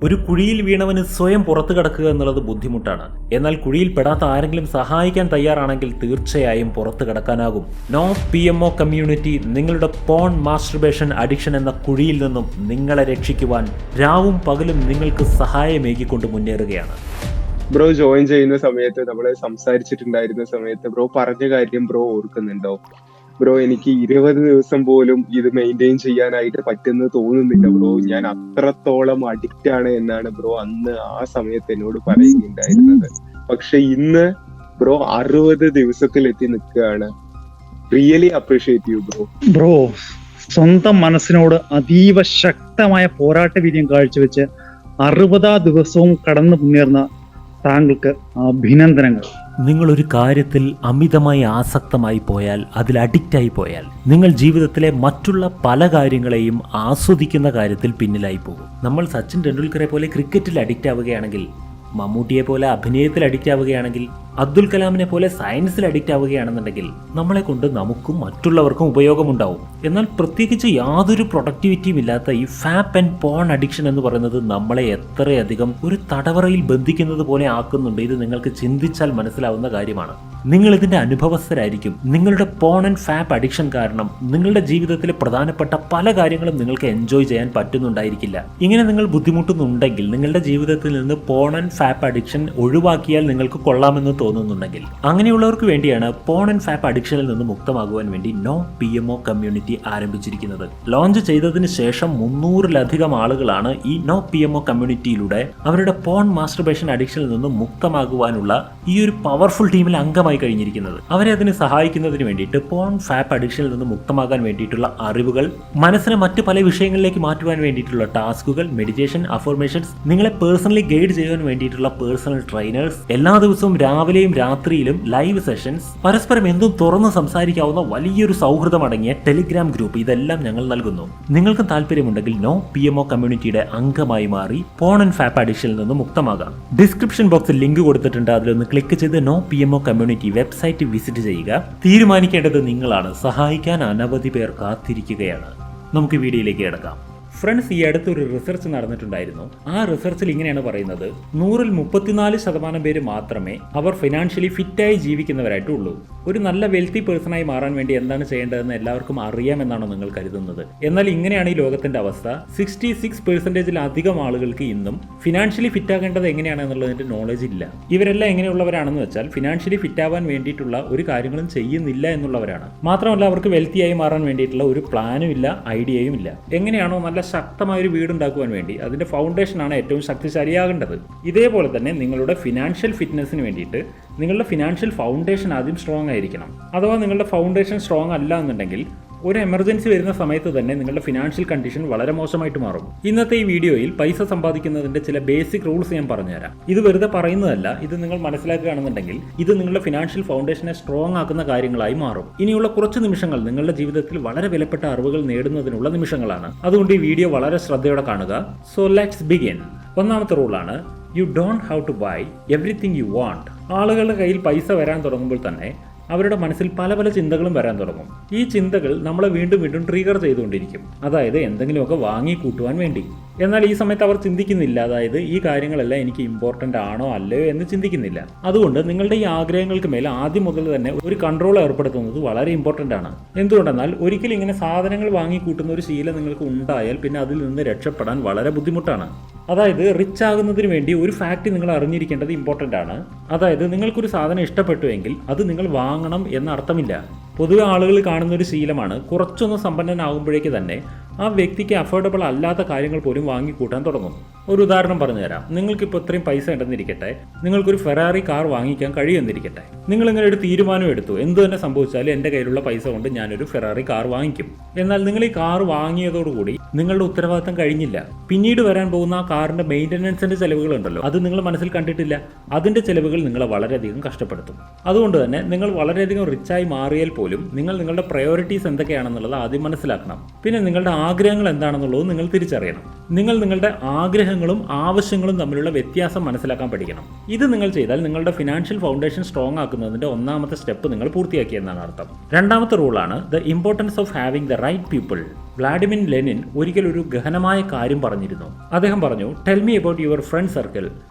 ഒരു കുഴിയിൽ വീണവന് സ്വയം പുറത്തു കടക്കുക എന്നുള്ളത് ബുദ്ധിമുട്ടാണ്. എന്നാൽ കുഴിയിൽ പെടാത്ത ആരെങ്കിലും സഹായിക്കാൻ തയ്യാറാണെങ്കിൽ തീർച്ചയായും പുറത്തു കടക്കാനാകും. നോ PMO കമ്മ്യൂണിറ്റി നിങ്ങളുടെ പോൺ മാസ്റ്റർബേഷൻ അഡിക്ഷൻ എന്ന കുഴിയിൽ നിന്നും നിങ്ങളെ രക്ഷിക്കുവാൻ രാവും പകലും നിങ്ങൾക്ക് സഹായമേകിക്കൊണ്ട് മുന്നേറുകയാണ്. ബ്രോ ജോയിൻ ചെയ്യുന്ന സമയത്ത് നമ്മൾ സംസാരിച്ചിട്ടുണ്ടായിരുന്ന സമയത്ത് ബ്രോ പറഞ്ഞ കാര്യം ബ്രോ ഓർക്കുന്നുണ്ടോ? ബ്രോ എനിക്ക് 20 ദിവസം പോലും ഇത് മെയിൻറ്റെയിൻ ചെയ്യാനായിട്ട് പറ്റുന്ന തോന്നുന്നില്ല ബ്രോ, ഞാൻ അത്രത്തോളം അഡിക്റ്റ് ആണ് എന്നാണ് ബ്രോ അന്ന് ആ സമയത്ത് എന്നോട് പറയുന്നുണ്ടായിരുന്നത്. പക്ഷെ ഇന്ന് ബ്രോ 60 ദിവസത്തിൽ എത്തി നിൽക്കുകയാണ്. Really appreciate you bro. Bro സ്വന്തം മനസ്സിനോട് അതീവ ശക്തമായ പോരാട്ട വീര്യം കാഴ്ചവെച്ച് 60 ദിവസവും കടന്നു മുന്നേറുന്ന താങ്കൾക്ക് അഭിനന്ദനങ്ങൾ. നിങ്ങളൊരു കാര്യത്തിൽ അമിതമായി ആസക്തമായി പോയാൽ, അതിൽ അഡിക്റ്റായി പോയാൽ, നിങ്ങൾ ജീവിതത്തിലെ മറ്റുള്ള പല കാര്യങ്ങളെയും ആസ്വദിക്കുന്ന കാര്യത്തിൽ പിന്നിലായി പോകും. നമ്മൾ സച്ചിൻ ടെണ്ടുൽക്കറെ പോലെ ക്രിക്കറ്റിൽ അഡിക്റ്റ് ആവുകയാണെങ്കിൽ, മമ്മൂട്ടിയെ പോലെ അഭിനയത്തിൽ അഡിക്റ്റ് ആവുകയാണെങ്കിൽ, അബ്ദുൽ കലാമിനെ പോലെ സയൻസിൽ അഡിക്റ്റ് ആവുകയാണെന്നുണ്ടെങ്കിൽ നമ്മളെ കൊണ്ട് നമുക്കും മറ്റുള്ളവർക്കും ഉപയോഗമുണ്ടാവും. എന്നാൽ പ്രത്യേകിച്ച് യാതൊരു പ്രൊഡക്ടിവിറ്റിയും ഇല്ലാത്ത ഈ ഫാപ്പ് ആൻഡ് പോൺ അഡിക്ഷൻ എന്ന് പറയുന്നത് നമ്മളെ എത്രയധികം ഒരു തടവറയിൽ ബന്ധിക്കുന്നത് പോലെ ആക്കുന്നുണ്ട്. ഇത് നിങ്ങൾക്ക് ചിന്തിച്ചാൽ മനസ്സിലാവുന്ന കാര്യമാണ്. നിങ്ങൾ ഇതിന്റെ അനുഭവസ്ഥരായിരിക്കും. നിങ്ങളുടെ പോൺ ആൻഡ് ഫാപ്പ് അഡിക്ഷൻ കാരണം നിങ്ങളുടെ ജീവിതത്തിലെ പ്രധാനപ്പെട്ട പല കാര്യങ്ങളും നിങ്ങൾക്ക് എൻജോയ് ചെയ്യാൻ പറ്റുന്നുണ്ടായിരിക്കില്ല. ഇങ്ങനെ നിങ്ങൾ ബുദ്ധിമുട്ടുന്നുണ്ടെങ്കിൽ, നിങ്ങളുടെ ജീവിതത്തിൽ നിന്ന് പോൺ ആൻഡ് ഫാപ്പ് അഡിക്ഷൻ ഒഴിവാക്കിയാൽ നിങ്ങൾക്ക് കൊള്ളാമെന്ന് തോന്നുന്നുണ്ടെങ്കിൽ, അങ്ങനെയുള്ളവർക്ക് വേണ്ടിയാണ് പോൺ ആൻഡ് ഫാപ്പ് അഡിക്ഷനിൽ നിന്ന് മുക്തമാകുവാൻ വേണ്ടി നോ PMO കമ്മ്യൂണിറ്റി ആരംഭിച്ചിരിക്കുന്നത്. ലോഞ്ച് ചെയ്തതിന് ശേഷം 300-ലധികം ആളുകളാണ് ഈ നോ PMO കമ്മ്യൂണിറ്റിയിലൂടെ അവരുടെ പോൺ മാസ്റ്റർബേഷൻ അഡിക്ഷനിൽ നിന്ന് മുക്തമാകുവാനുള്ള ഈ ഒരു പവർഫുൾ ടീമിൽ അംഗമായി കഴിഞ്ഞിരിക്കുന്നത്. അവരെ അതിന് സഹായിക്കുന്നതിന് വേണ്ടിയിട്ട് പോൺ ഫാപ്പ് അഡിക്ഷനിൽ നിന്ന് മുക്തമാകാൻ വേണ്ടിയിട്ടുള്ള അറിവുകൾ, മനസ്സിനെ മറ്റു പല വിഷയങ്ങളിലേക്ക് മാറ്റുവാൻ വേണ്ടിയിട്ടുള്ള ടാസ്കുകൾ, മെഡിറ്റേഷൻ, അഫർമേഷൻസ്, നിങ്ങളെ പേഴ്സണലി ഗൈഡ് ചെയ്യാൻ വേണ്ടിയിട്ടുള്ള പേഴ്സണൽ ട്രെയിനേഴ്സ്, എല്ലാ ദിവസവും രാവിലെയും രാത്രിയിലും ലൈവ് സെഷൻസ്, പരസ്പരം എന്തും തുറന്ന് സംസാരിക്കാവുന്ന വലിയൊരു സൗഹൃദമടങ്ങിയ ടെലിഗ്രാം ഗ്രൂപ്പ്, ഇതെല്ലാം ഞങ്ങൾ നൽകുന്നു. നിങ്ങൾക്ക് താല്പര്യമുണ്ടെങ്കിൽ നോ PMO കമ്മ്യൂണിറ്റിയുടെ അംഗമായി മാറി പോൺ ആൻഡ് ഫാപ്പ് അഡിക്ഷനിൽ നിന്ന് മുക്തമാകാം. ഡിസ്ക്രിപ്ഷൻ ബോക്സിൽ ലിങ്ക് കൊടുത്തിട്ടുണ്ട്. അതിലൊന്ന് ക്ലിക്ക് ചെയ്ത് നോ PMO കമ്മ്യൂണിറ്റി വെബ്സൈറ്റ് വിസിറ്റ് ചെയ്യുക. തീരുമാനിക്കേണ്ടത് നിങ്ങളാണ്. സഹായിക്കാൻ അനവധി പേർ കാത്തിരിക്കുകയാണ്. നമുക്ക് വീഡിയോയിലേക്ക് കിടക്കാം. ഫ്രണ്ട്സ്, ഈ അടുത്തൊരു റിസർച്ച് നടന്നിട്ടുണ്ടായിരുന്നു. ആ റിസർച്ചിൽ ഇങ്ങനെയാണ് പറയുന്നത്: 100-ൽ 34% പേര് മാത്രമേ അവർ ഫിനാൻഷ്യലി ഫിറ്റായി ജീവിക്കുന്നവരായിട്ടുള്ളൂ. ഒരു നല്ല വെൽത്തി പേഴ്സണായി മാറാൻ വേണ്ടി എന്താണ് ചെയ്യേണ്ടതെന്ന് എല്ലാവർക്കും അറിയാമെന്നാണോ നിങ്ങൾ കരുതുന്നത്? എന്നാൽ ഇങ്ങനെയാണ് ഈ ലോകത്തിന്റെ അവസ്ഥ. 66%-ലധികം ആളുകൾക്ക് ഇന്നും ഫിനാൻഷ്യലി ഫിറ്റ് ആകേണ്ടത് എങ്ങനെയാണെന്നുള്ളതിന്റെ നോളജ് ഇല്ല. ഇവരെല്ലാം എങ്ങനെയുള്ളവരാണെന്ന് വെച്ചാൽ ഫിനാൻഷ്യലി ഫിറ്റ് ആവാൻ വേണ്ടിയിട്ടുള്ള ഒരു കാര്യങ്ങളും ചെയ്യുന്നില്ല എന്നുള്ളവരാണ്. മാത്രമല്ല അവർക്ക് വെൽത്തിയായി മാറാൻ വേണ്ടിയിട്ടുള്ള ഒരു പ്ലാനും ഇല്ല, ഐഡിയയും ഇല്ല. എങ്ങനെയാണോ നല്ല ശക്തമായ ഒരു വീടുണ്ടാക്കുവാൻ വേണ്ടി അതിന്റെ ഫൗണ്ടേഷനാണ് ഏറ്റവും ശക്തിശാലിയാകേണ്ടത്. ഇതേപോലെ തന്നെ നിങ്ങളുടെ ഫിനാൻഷ്യൽ ഫിറ്റ്നസിന് വേണ്ടിയിട്ട് നിങ്ങളുടെ ഫിനാൻഷ്യൽ ഫൗണ്ടേഷൻ ആദ്യം സ്ട്രോങ് ആയിരിക്കണം. അഥവാ നിങ്ങളുടെ ഫൗണ്ടേഷൻ സ്ട്രോങ് അല്ല എന്നുണ്ടെങ്കിൽ ഒരു എമർജൻസി വരുന്ന സമയത്ത് തന്നെ നിങ്ങളുടെ ഫിനാൻഷ്യൽ കണ്ടീഷൻ വളരെ മോശമായിട്ട് മാറും. ഇന്നത്തെ ഈ വീഡിയോയിൽ പൈസ സമ്പാദിക്കുന്നതിന്റെ ചില ബേസിക് റൂൾസ് ഞാൻ പറഞ്ഞുതരാം. ഇത് വെറുതെ പറയുന്നതല്ല, ഇത് നിങ്ങൾ മനസ്സിലാക്കുകയാണെന്നുണ്ടെങ്കിൽ ഇത് നിങ്ങളുടെ ഫിനാൻഷ്യൽ ഫൗണ്ടേഷനെ സ്ട്രോങ് ആക്കുന്ന കാര്യങ്ങളായി മാറും. ഇനിയുള്ള കുറച്ച് നിമിഷങ്ങൾ നിങ്ങളുടെ ജീവിതത്തിൽ വളരെ വിലപ്പെട്ട അറിവുകൾ നേടുന്നതിനുള്ള നിമിഷങ്ങളാണ്. അതുകൊണ്ട് ഈ വീഡിയോ വളരെ ശ്രദ്ധയോടെ കാണുക. So let's begin. ഒന്നാമത്തെ റൂളാണ് you don't have to buy everything you want. ആളുകളുടെ കയ്യിൽ പൈസ വരാൻ തുടങ്ങുമ്പോൾ തന്നെ അവരുടെ മനസ്സിൽ പല പല ചിന്തകളും വരാൻ തുടങ്ങും. ഈ ചിന്തകൾ നമ്മളെ വീണ്ടും വീണ്ടും ട്രിഗർ ചെയ്തുകൊണ്ടിരിക്കും. അതായത് എന്തെങ്കിലുമൊക്കെ വാങ്ങി കൂട്ടുവാൻ വേണ്ടി. എന്നാൽ ഈ സമയത്ത് അവർ ചിന്തിക്കുന്നില്ല, അതായത് ഈ കാര്യങ്ങളെല്ലാം എനിക്ക് ഇമ്പോർട്ടൻ്റ് ആണോ അല്ലയോ എന്ന് ചിന്തിക്കുന്നില്ല. അതുകൊണ്ട് നിങ്ങളുടെ ഈ ആഗ്രഹങ്ങൾക്ക് മേൽ ആദ്യം മുതൽ തന്നെ ഒരു കൺട്രോൾ ഏർപ്പെടുത്തുന്നത് വളരെ ഇമ്പോർട്ടൻ്റ് ആണ്. എന്തുകൊണ്ടെന്നാൽ ഒരിക്കലും ഇങ്ങനെ സാധനങ്ങൾ വാങ്ങി കൂട്ടുന്ന ഒരു ശീലം നിങ്ങൾക്ക് ഉണ്ടായാൽ പിന്നെ അതിൽ നിന്ന് രക്ഷപ്പെടാൻ വളരെ ബുദ്ധിമുട്ടാണ്. അതായത് റിച്ച് ആകുന്നതിന് വേണ്ടി ഒരു ഫാക്ട് നിങ്ങൾ അറിഞ്ഞിരിക്കേണ്ടത് ഇമ്പോർട്ടൻ്റ് ആണ്. അതായത് നിങ്ങൾക്കൊരു സാധനം ഇഷ്ടപ്പെട്ടുവെങ്കിൽ അത് നിങ്ങൾ വാങ്ങണം എന്ന അർത്ഥമില്ല. പൊതുവെ ആളുകൾ കാണുന്ന ഒരു ശീലമാണ് കുറച്ചൊന്ന് സമ്പന്നനാകുമ്പോഴേക്ക് തന്നെ ആ വ്യക്തിക്ക് അഫോർഡബിൾ അല്ലാത്ത കാര്യങ്ങൾ പോലും വാങ്ങിക്കൂട്ടാൻ തുടങ്ങും. ഒരു ഉദാഹരണം പറഞ്ഞുതരാം. നിങ്ങൾക്കിപ്പോൾ ഇത്രയും പൈസ ഉണ്ടെന്നിരിക്കട്ടെ, നിങ്ങൾക്കൊരു ഫെറാറി കാർ വാങ്ങിക്കാൻ കഴിയുമെന്നിരിക്കട്ടെ. നിങ്ങളിങ്ങനെ ഒരു തീരുമാനം എടുത്തു, എന്തു തന്നെ സംഭവിച്ചാലും എൻ്റെ കയ്യിലുള്ള പൈസ കൊണ്ട് ഞാനൊരു ഫെറാറി കാർ വാങ്ങിക്കും. എന്നാൽ നിങ്ങൾ ഈ കാർ വാങ്ങിയതോടുകൂടി നിങ്ങളുടെ ഉത്തരവാദിത്തം കഴിഞ്ഞില്ല. പിന്നീട് വരാൻ പോകുന്ന ആ കാറിന്റെ മെയിൻ്റനൻസിന്റെ ചെലവുകളുണ്ടല്ലോ, അത് നിങ്ങൾ മനസ്സിൽ കണ്ടിട്ടില്ല. അതിന്റെ ചെലവുകൾ നിങ്ങളെ വളരെയധികം കഷ്ടപ്പെടുത്തും. അതുകൊണ്ട് തന്നെ നിങ്ങൾ വളരെയധികം റിച്ചായി മാറിയാൽ പോലും നിങ്ങൾ നിങ്ങളുടെ പ്രയോറിറ്റീസ് എന്തൊക്കെയാണെന്നുള്ളത് ആദ്യം മനസ്സിലാക്കണം. പിന്നെ നിങ്ങളുടെ ആഗ്രഹങ്ങൾ എന്താണെന്നുള്ളത് നിങ്ങൾ തിരിച്ചറിയണം. നിങ്ങൾ നിങ്ങളുടെ ആഗ്രഹങ്ങളും ആവശ്യങ്ങളും തമ്മിലുള്ള വ്യത്യാസം മനസ്സിലാക്കാൻ പഠിക്കണം. ഇത് നിങ്ങൾ ചെയ്താൽ നിങ്ങളുടെ ഫിനാൻഷ്യൽ ഫൗണ്ടേഷൻ സ്ട്രോങ് ആക്കുന്നതിന്റെ ഒന്നാമത്തെ സ്റ്റെപ്പ് നിങ്ങൾ പൂർത്തിയാക്കിയെന്നാണ് അർത്ഥം. രണ്ടാമത്തെ റൂളാണ് the importance of having the right people. Vladimir Lenin ഒരിക്കൽ ഒരു ഗഹനമായ കാര്യം പറഞ്ഞിരുന്നു. അദ്ദേഹം പറഞ്ഞു, tell me about your friend circle,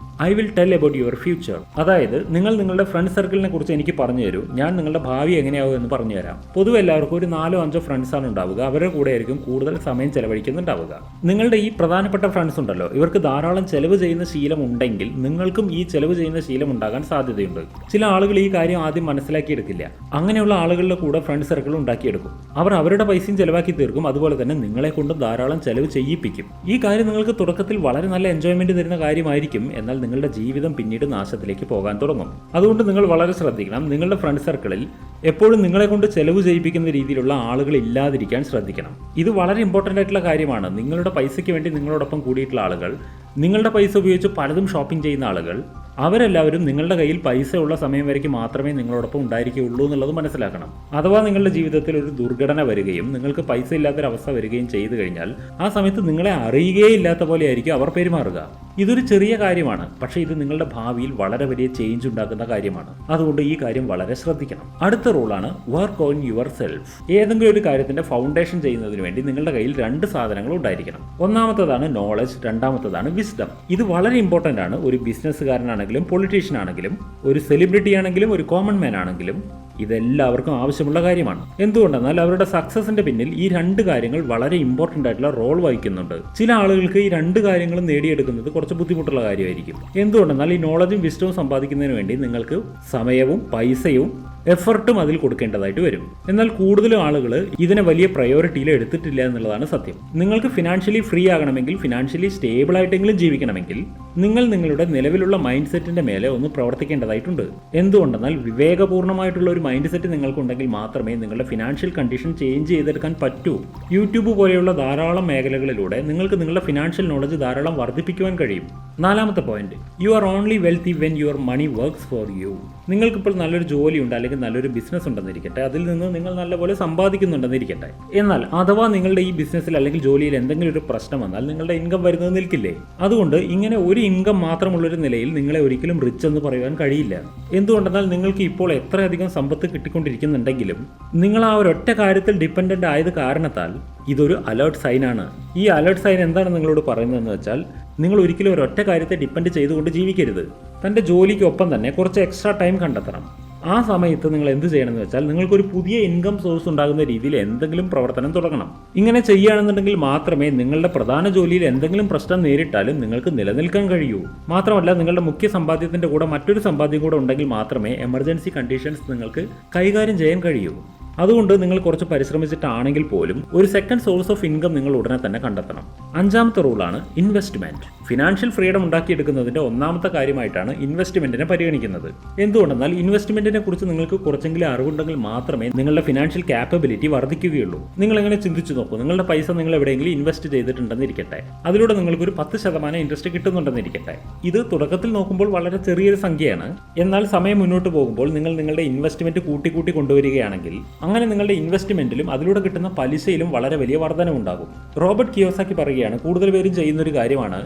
I will tell about your future. അതായത് നിങ്ങൾ നിങ്ങളുടെ ഫ്രണ്ട് സർക്കിളിനെ കുറിച്ച് എനിക്ക് പറഞ്ഞു തരൂ, ഞാൻ നിങ്ങളുടെ ഭാവി എങ്ങനെയാവും എന്ന് പറഞ്ഞു തരാം. പൊതുവെ എല്ലാവർക്കും ഒരു 4-5 ഫ്രണ്ട്സാണ് ഉണ്ടാവുക. അവരുടെ കൂടെ ആയിരിക്കും കൂടുതൽ സമയം ചെലവഴിക്കുന്നുണ്ടാവുക. നിങ്ങളുടെ ഈ പ്രധാനപ്പെട്ട ഫ്രണ്ട്സ് ഉണ്ടല്ലോ, ഇവർക്ക് ധാരാളം ചെലവ് ചെയ്യുന്ന ശീലം ഉണ്ടെങ്കിൽ നിങ്ങൾക്കും ഈ ചെലവ് ചെയ്യുന്ന ശീലം ഉണ്ടാകാൻ സാധ്യതയുണ്ട്. ചില ആളുകൾ ഈ കാര്യം ആദ്യം മനസ്സിലാക്കിയെടുക്കില്ല. അങ്ങനെയുള്ള ആളുകളുടെ കൂടെ ഫ്രണ്ട് സർക്കിൾ ഉണ്ടാക്കിയെടുക്കും. അവർ അവരുടെ പൈസയും ചെലവാക്കി തീർക്കും. അതുപോലെ തന്നെ നിങ്ങളെ കൊണ്ട് ധാരാളം ചെലവ് ചെയ്യിപ്പിക്കും. ഈ കാര്യം നിങ്ങൾക്ക് തുടക്കത്തിൽ വളരെ നല്ല എൻജോയ്മെന്റ് തരുന്ന കാര്യമായിരിക്കും. എന്നാൽ നിങ്ങളുടെ ജീവിതം പിന്നീട് നാശത്തിലേക്ക് പോകാൻ തുടങ്ങും. അതുകൊണ്ട് നിങ്ങൾ വളരെ ശ്രദ്ധിക്കണം. നിങ്ങളുടെ ഫ്രണ്ട് സർക്കിളിൽ എപ്പോഴും നിങ്ങളെ കൊണ്ട് ചെലവ് ചെയ്യിപ്പിക്കുന്ന രീതിയിലുള്ള ആളുകൾ ഇല്ലാതിരിക്കാൻ ശ്രദ്ധിക്കണം. ഇത് വളരെ ഇമ്പോർട്ടൻ്റ് ആയിട്ടുള്ള കാര്യമാണ്. നിങ്ങളുടെ പൈസയ്ക്ക് വേണ്ടി നിങ്ങളോടൊപ്പം കൂടിയിട്ടുള്ള ആളുകൾ, നിങ്ങളുടെ പൈസ ഉപയോഗിച്ച് പലതും ഷോപ്പിംഗ് ചെയ്യുന്ന ആളുകൾ, അവരെല്ലാവരും നിങ്ങളുടെ കയ്യിൽ പൈസ ഉള്ള സമയം വരയ്ക്ക് മാത്രമേ നിങ്ങളോടൊപ്പം ഉണ്ടായിരിക്കുകയുള്ളൂ എന്നുള്ളത് മനസ്സിലാക്കണം. അഥവാ നിങ്ങളുടെ ജീവിതത്തിൽ ഒരു ദുർഘടന വരികയും നിങ്ങൾക്ക് പൈസ ഇല്ലാത്തൊരവസ്ഥ വരികയും ചെയ്തു കഴിഞ്ഞാൽ ആ സമയത്ത് നിങ്ങളെ അറിയുകയേ ഇല്ലാത്ത പോലെ ആയിരിക്കും അവർ പെരുമാറുക. ഇതൊരു ചെറിയ കാര്യമാണ്, പക്ഷേ ഇത് നിങ്ങളുടെ ഭാവിയിൽ വളരെ വലിയ ചേഞ്ച് ഉണ്ടാക്കുന്ന കാര്യമാണ്. അതുകൊണ്ട് ഈ കാര്യം വളരെ ശ്രദ്ധിക്കണം. അടുത്ത റൂളാണ് വർക്ക് ഓൺ യുവർ സെൽഫ്. ഏതെങ്കിലും ഒരു കാര്യത്തിന്റെ ഫൗണ്ടേഷൻ ചെയ്യുന്നതിന് വേണ്ടി നിങ്ങളുടെ കയ്യിൽ 2 സാധനങ്ങൾ ഉണ്ടായിരിക്കണം. ഒന്നാമത്തേതാണ് നോളജ്, രണ്ടാമത്തേതാണ് വിസ്ഡം. ഇത് വളരെ ഇമ്പോർട്ടൻ്റ് ആണ്. ഒരു ബിസിനസ്സുകാരനാണെങ്കിലും പൊളിറ്റീഷ്യൻ ആണെങ്കിലും ഒരു സെലിബ്രിറ്റി ആണെങ്കിലും ഒരു കോമൺ മാൻ ആണെങ്കിലും ഇതെല്ലാവർക്കും ആവശ്യമുള്ള കാര്യമാണ്. എന്തുകൊണ്ടെന്നാൽ അവരുടെ സക്സസിന്റെ പിന്നിൽ ഈ 2 കാര്യങ്ങൾ വളരെ ഇമ്പോർട്ടൻ്റ് ആയിട്ടുള്ള റോൾ വഹിക്കുന്നുണ്ട്. ചില ആളുകൾക്ക് ഈ 2 കാര്യങ്ങളും നേടിയെടുക്കുന്നത് കുറച്ച് ബുദ്ധിമുട്ടുള്ള കാര്യമായിരിക്കും. എന്തുകൊണ്ടെന്നാൽ ഈ നോളജും വിസ്ഡവും സമ്പാദിക്കുന്നതിന് വേണ്ടി നിങ്ങൾക്ക് സമയവും പൈസയും എഫർട്ടും അതിൽ കൊടുക്കേണ്ടതായിട്ട് വരും. എന്നാൽ കൂടുതലും ആളുകൾ ഇതിനെ വലിയ പ്രയോറിറ്റിയിൽ എടുത്തിട്ടില്ല എന്നുള്ളതാണ് സത്യം. നിങ്ങൾക്ക് ഫിനാൻഷ്യലി ഫ്രീ ആകണമെങ്കിൽ, ഫിനാൻഷ്യലി സ്റ്റേബിൾ ആയിട്ടെങ്കിലും ജീവിക്കണമെങ്കിൽ നിങ്ങൾ നിങ്ങളുടെ നിലവിലുള്ള മൈൻഡ് സെറ്റിന്റെ മേലെ ഒന്ന് പ്രവർത്തിക്കേണ്ടതായിട്ടുണ്ട്. എന്തുകൊണ്ടെന്നാൽ വിവേകപൂർണ്ണമായിട്ടുള്ള ഒരു മൈൻഡ് സെറ്റ് നിങ്ങൾക്കുണ്ടെങ്കിൽ മാത്രമേ നിങ്ങളുടെ ഫിനാൻഷ്യൽ കണ്ടീഷൻ ചേഞ്ച് ചെയ്തെടുക്കാൻ പറ്റൂ. യൂട്യൂബ് പോലെയുള്ള ധാരാളം മേഖലകളിലൂടെ നിങ്ങൾക്ക് നിങ്ങളുടെ ഫിനാൻഷ്യൽ നോളജ് ധാരാളം വർദ്ധിപ്പിക്കുവാൻ കഴിയും. നാലാമത്തെ point, you are only wealthy when your money works for you. നിങ്ങൾക്കിപ്പോൾ നല്ലൊരു ജോലിയുണ്ട്, അല്ലെങ്കിൽ നല്ലൊരു ബിസിനസ് ഉണ്ടെന്നിരിക്കട്ടെ, അതിൽ നിന്ന് നിങ്ങൾ നല്ലപോലെ സമ്പാദിക്കുന്നുണ്ടെന്നിരിക്കട്ടെ. എന്നാൽ അഥവാ നിങ്ങളുടെ ഈ ബിസിനസ്സിൽ അല്ലെങ്കിൽ ജോലിയിൽ എന്തെങ്കിലും ഒരു പ്രശ്നം വന്നാൽ നിങ്ങളുടെ ഇൻകം വരുന്നത് നിൽക്കില്ലേ? അതുകൊണ്ട് ഇങ്ങനെ ഒരു ഇൻകം മാത്രമുള്ളൊരു നിലയിൽ നിങ്ങളെ ഒരിക്കലും റിച്ച് എന്ന് പറയുവാൻ കഴിയില്ല. എന്തുകൊണ്ടെന്നാൽ നിങ്ങൾക്ക് ഇപ്പോൾ എത്രയധികം സമ്പത്ത് കിട്ടിക്കൊണ്ടിരിക്കുന്നുണ്ടെങ്കിലും നിങ്ങൾ ആ ഒരൊറ്റ കാര്യത്തിൽ ഡിപ്പെൻഡൻ്റ് ആയത് കാരണത്താൽ ഇതൊരു അലേർട്ട് സൈനാണ്. ഈ അലേർട്ട് സൈൻ എന്താണ് നിങ്ങളോട് പറയുന്നതെന്ന് വെച്ചാൽ, നിങ്ങൾ ഒരിക്കലും ഒരൊറ്റ കാര്യത്തെ ഡിപ്പെൻഡ് ചെയ്തുകൊണ്ട് ജീവിക്കരുത്. തൻ്റെ ജോലിക്കൊപ്പം തന്നെ കുറച്ച് എക്സ്ട്രാ ടൈം കണ്ടെത്തണം. ആ സമയത്ത് നിങ്ങൾ എന്ത് ചെയ്യണമെന്ന് വെച്ചാൽ, നിങ്ങൾക്കൊരു പുതിയ ഇൻകം സോഴ്സ് ഉണ്ടാകുന്ന രീതിയിൽ എന്തെങ്കിലും പ്രവർത്തനം തുടങ്ങണം. ഇങ്ങനെ ചെയ്യുകയാണെന്നുണ്ടെങ്കിൽ മാത്രമേ നിങ്ങളുടെ പ്രധാന ജോലിയിൽ എന്തെങ്കിലും പ്രശ്നം നേരിട്ടാലും നിങ്ങൾക്ക് നിലനിൽക്കാൻ കഴിയൂ. മാത്രമല്ല, നിങ്ങളുടെ മുഖ്യ സമ്പാദ്യത്തിന്റെ കൂടെ മറ്റൊരു സമ്പാദ്യം കൂടെ ഉണ്ടെങ്കിൽ മാത്രമേ എമർജൻസി കണ്ടീഷൻസ് നിങ്ങൾക്ക് കൈകാര്യം ചെയ്യാൻ കഴിയൂ. അതുകൊണ്ട് നിങ്ങൾ കുറച്ച് പരിശ്രമിച്ചിട്ടാണെങ്കിൽ പോലും ഒരു സെക്കൻഡ് സോഴ്സ് ഓഫ് ഇൻകം നിങ്ങൾ ഉടനെ തന്നെ കണ്ടെത്തണം. അഞ്ചാമത്തെ റൂളാണ് ഇൻവെസ്റ്റ്മെന്റ്. ഫിനാൻഷ്യൽ ഫ്രീഡം ഉണ്ടാക്കിയെടുക്കുന്നതിന്റെ ഒന്നാമത്തെ കാര്യമായിട്ടാണ് ഇൻവെസ്റ്റ്മെന്റിനെ പരിഗണിക്കുന്നത്. എന്തുകൊണ്ടെന്നാൽ ഇൻവെസ്റ്റ്മെന്റിനെ കുറിച്ച് നിങ്ങൾക്ക് കുറച്ചെങ്കിലും അറിവുണ്ടെങ്കിൽ മാത്രമേ നിങ്ങളുടെ ഫിനാൻഷ്യൽ കാപ്പബിലിറ്റി വർദ്ധിക്കുകയുള്ളൂ. നിങ്ങൾ എങ്ങനെ ചിന്തിച്ചു നോക്കൂ, നിങ്ങളുടെ പൈസ നിങ്ങൾ എവിടെയെങ്കിലും ഇൻവെസ്റ്റ് ചെയ്തിട്ടുണ്ടെന്നിരിക്കട്ടെ, അതിലൂടെ നിങ്ങൾക്കൊരു 10% ഇൻട്രസ്റ്റ് കിട്ടുന്നുണ്ടെന്നിരിക്കട്ടെ. ഇത് തുടക്കത്തിൽ നോക്കുമ്പോൾ വളരെ ചെറിയൊരു സംഖ്യയാണ്. എന്നാൽ സമയം മുന്നോട്ട് പോകുമ്പോൾ നിങ്ങൾ നിങ്ങളുടെ ഇൻവെസ്റ്റ്മെന്റ് കൂട്ടി കൊണ്ടുവരികയാണെങ്കിൽ അങ്ങനെ നിങ്ങളുടെ ഇൻവെസ്റ്റ്മെന്റിലും അതിലൂടെ കിട്ടുന്ന പലിശയിലും വളരെ വലിയ വർധനവുണ്ടാകും. റോബർട്ട് കിയോസാക്കി പറയുകയാണ്, കൂടുതൽ പേരും ചെയ്യുന്നൊരു കാര്യമാണ്,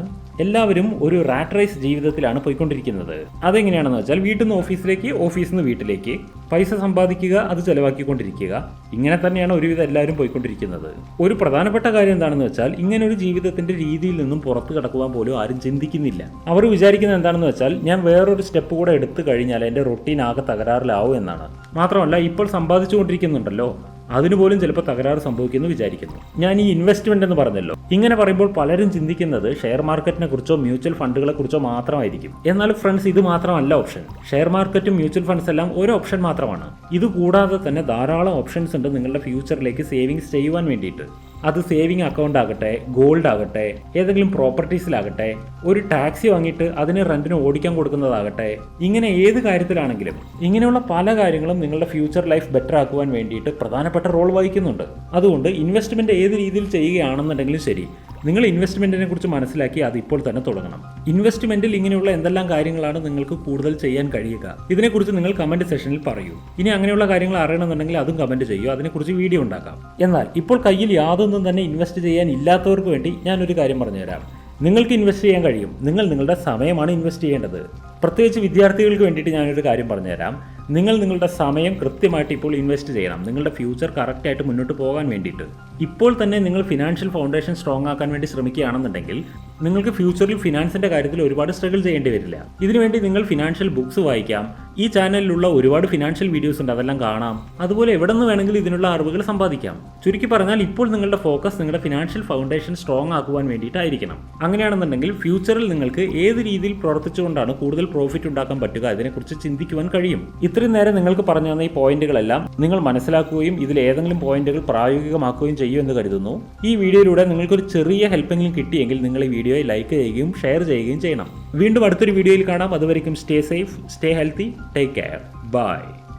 എല്ലാവരും ഒരു റാറ്റ് റേസ് ജീവിതത്തിലാണ് പോയിക്കൊണ്ടിരിക്കുന്നത്. അതെങ്ങനെയാണെന്ന് വെച്ചാൽ, വീട്ടിൽ നിന്ന് ഓഫീസിലേക്ക്, ഓഫീസിൽ നിന്ന് വീട്ടിലേക്ക് പൈസ സമ്പാദിക്കുക, അത് ചെലവാക്കിക്കൊണ്ടിരിക്കുക. ഇങ്ങനെ തന്നെയാണ് ഒരുവിധം എല്ലാവരും പോയിക്കൊണ്ടിരിക്കുന്നത്. ഒരു പ്രധാനപ്പെട്ട കാര്യം എന്താണെന്ന് വെച്ചാൽ, ഇങ്ങനെ ഒരു ജീവിതത്തിന്റെ രീതിയിൽ നിന്നും പുറത്തു കടക്കുവാൻ പോലും ആരും ചിന്തിക്കുന്നില്ല. അവർ വിചാരിക്കുന്നത് എന്താണെന്ന് വെച്ചാൽ, ഞാൻ വേറൊരു സ്റ്റെപ്പ് കൂടെ എടുത്തു കഴിഞ്ഞാൽ എൻ്റെ റൊട്ടീൻ ആകെ തകരാറിലാവും എന്നാണ്. മാത്രമല്ല, ഇപ്പോൾ സമ്പാദിച്ചുകൊണ്ടിരിക്കുന്നുണ്ടല്ലോ, അതിനുപോലും ചിലപ്പോൾ തകരാറ് സംഭവിക്കുമെന്ന് വിചാരിക്കുന്നു. ഞാൻ ഈ ഇൻവെസ്റ്റ്മെന്റ് എന്ന് പറഞ്ഞല്ലോ, ഇങ്ങനെ പറയുമ്പോൾ പലരും ചിന്തിക്കുന്നത് ഷെയർ മാർക്കറ്റിനെ കുറിച്ചോ മ്യൂച്വൽ ഫണ്ടുകളെ കുറിച്ചോ മാത്രമായിരിക്കും. എന്നാൽ ഫ്രണ്ട്സ്, ഇത് മാത്രമല്ല ഓപ്ഷൻ. ഷെയർ മാർക്കറ്റും മ്യൂച്വൽ ഫണ്ട്സ് എല്ലാം ഒരു ഓപ്ഷൻ മാത്രമാണ്. ഇത് കൂടാതെ തന്നെ ധാരാളം ഓപ്ഷൻസ് ഉണ്ട് നിങ്ങളുടെ ഫ്യൂച്ചറിലേക്ക് സേവിങ്സ് ചെയ്യുവാൻ വേണ്ടിയിട്ട്. അത് സേവിങ് അക്കൗണ്ട് ആകട്ടെ, ഗോൾഡ് ആകട്ടെ, ഏതെങ്കിലും പ്രോപ്പർട്ടീസിലാകട്ടെ, ഒരു ടാക്സി വാങ്ങിയിട്ട് അതിന് റെന്റിന് ഓടിക്കാൻ കൊടുക്കുന്നതാകട്ടെ, ഇങ്ങനെ ഏത് കാര്യത്തിലാണെങ്കിലും ഇങ്ങനെയുള്ള പല കാര്യങ്ങളും നിങ്ങളുടെ ഫ്യൂച്ചർ ലൈഫ് ബെറ്റർ ആക്കുവാൻ വേണ്ടിയിട്ട് പ്രധാനപ്പെട്ട റോൾ വഹിക്കുന്നുണ്ട്. അതുകൊണ്ട് ഇൻവെസ്റ്റ്മെന്റ് ഏത് രീതിയിൽ ചെയ്യുകയാണെന്നുണ്ടെങ്കിലും ശരി, നിങ്ങൾ ഇൻവെസ്റ്റ്മെന്റിനെ കുറിച്ച് മനസ്സിലാക്കി അത് ഇപ്പോൾ തന്നെ തുടങ്ങണം. ഇൻവെസ്റ്റ്മെന്റിൽ ഇങ്ങനെയുള്ള എന്തെല്ലാം കാര്യങ്ങളാണ് നിങ്ങൾക്ക് കൂടുതൽ ചെയ്യാൻ കഴിയുക, ഇതിനെക്കുറിച്ച് നിങ്ങൾ കമന്റ് സെഷനിൽ പറയൂ. ഇനി അങ്ങനെയുള്ള കാര്യങ്ങൾ അറിയണമെന്നുണ്ടെങ്കിൽ അതും കമന്റ് ചെയ്യൂ, അതിനെക്കുറിച്ച് വീഡിയോ ഉണ്ടാക്കാം. എന്നാൽ ഇപ്പോൾ കയ്യിൽ യാതൊന്നും തന്നെ ഇൻവെസ്റ്റ് ചെയ്യാൻ ഇല്ലാത്തവർക്ക് വേണ്ടി ഞാനൊരു കാര്യം പറഞ്ഞുതരാം. നിങ്ങൾക്ക് ഇൻവെസ്റ്റ് ചെയ്യാൻ കഴിയും. നിങ്ങൾ നിങ്ങളുടെ സമയമാണ് ഇൻവെസ്റ്റ് ചെയ്യേണ്ടത്. പ്രത്യേകിച്ച് വിദ്യാർത്ഥികൾക്ക് വേണ്ടിയിട്ട് ഞാനൊരു കാര്യം പറഞ്ഞുതരാം. നിങ്ങൾ നിങ്ങളുടെ സമയം കൃത്യമായിട്ട് ഇപ്പോൾ ഇൻവെസ്റ്റ് ചെയ്യണം, നിങ്ങളുടെ ഫ്യൂച്ചർ കറക്റ്റായിട്ട് മുന്നോട്ട് പോകാൻ വേണ്ടിയിട്ട്. ഇപ്പോൾ തന്നെ നിങ്ങൾ ഫിനാൻഷ്യൽ ഫൗണ്ടേഷൻ സ്ട്രോങ് ആക്കാൻ വേണ്ടി ശ്രമിക്കുകയാണെന്നുണ്ടെങ്കിൽ നിങ്ങൾക്ക് ഫ്യൂച്ചറിൽ ഫിനാൻസിന്റെ കാര്യത്തിൽ ഒരുപാട് സ്ട്രഗിൾ ചെയ്യേണ്ടി വരില്ല. ഇതിനുവേണ്ടി നിങ്ങൾ ഫിനാൻഷ്യൽ ബുക്സ് വായിക്കാം. ഈ ചാനലിലുള്ള ഒരുപാട് ഫിനാൻഷ്യൽ വീഡിയോസ് ഉണ്ട്, അതെല്ലാം കാണാം. അതുപോലെ എവിടെ നിന്ന് വേണമെങ്കിലും ഇതിനുള്ള അറിവുകൾ സമ്പാദിക്കാം. ചുരുക്കി പറഞ്ഞാൽ ഇപ്പോൾ നിങ്ങളുടെ ഫോക്കസ് നിങ്ങളുടെ ഫിനാൻഷ്യൽ ഫൗണ്ടേഷൻ സ്ട്രോങ് ആക്കുവാൻ വേണ്ടിയിട്ടായിരിക്കണം. അങ്ങനെയാണെന്നുണ്ടെങ്കിൽ ഫ്യൂച്ചറിൽ നിങ്ങൾക്ക് ഏത് രീതിയിൽ പ്രവർത്തിച്ചുകൊണ്ടാണ് കൂടുതൽ പ്രോഫിറ്റ് ഉണ്ടാക്കാൻ പറ്റുക അതിനെക്കുറിച്ച് ചിന്തിക്കുവാൻ കഴിയും. ഇത്രയും നേരം നിങ്ങൾക്ക് പറഞ്ഞു തന്ന ഈ പോയിന്റുകളെല്ലാം നിങ്ങൾ മനസ്സിലാക്കുകയും ഇതിൽ ഏതെങ്കിലും പോയിന്റുകൾ പ്രായോഗികമാക്കുകയും ചെയ്യുമെന്ന് കരുതുന്നു. ഈ വീഡിയോയിലൂടെ നിങ്ങൾക്കൊരു ചെറിയ ഹെൽപ്പെങ്കിലും കിട്ടിയെങ്കിൽ നിങ്ങൾ ഈ വീഡിയോയെ ലൈക്ക് ചെയ്യുകയും ഷെയർ ചെയ്യുകയും ചെയ്യണം. വീണ്ടും അടുത്തൊരു വീഡിയോയിൽ കാണാം. അതുവരെയും stay safe, stay healthy, take care, by.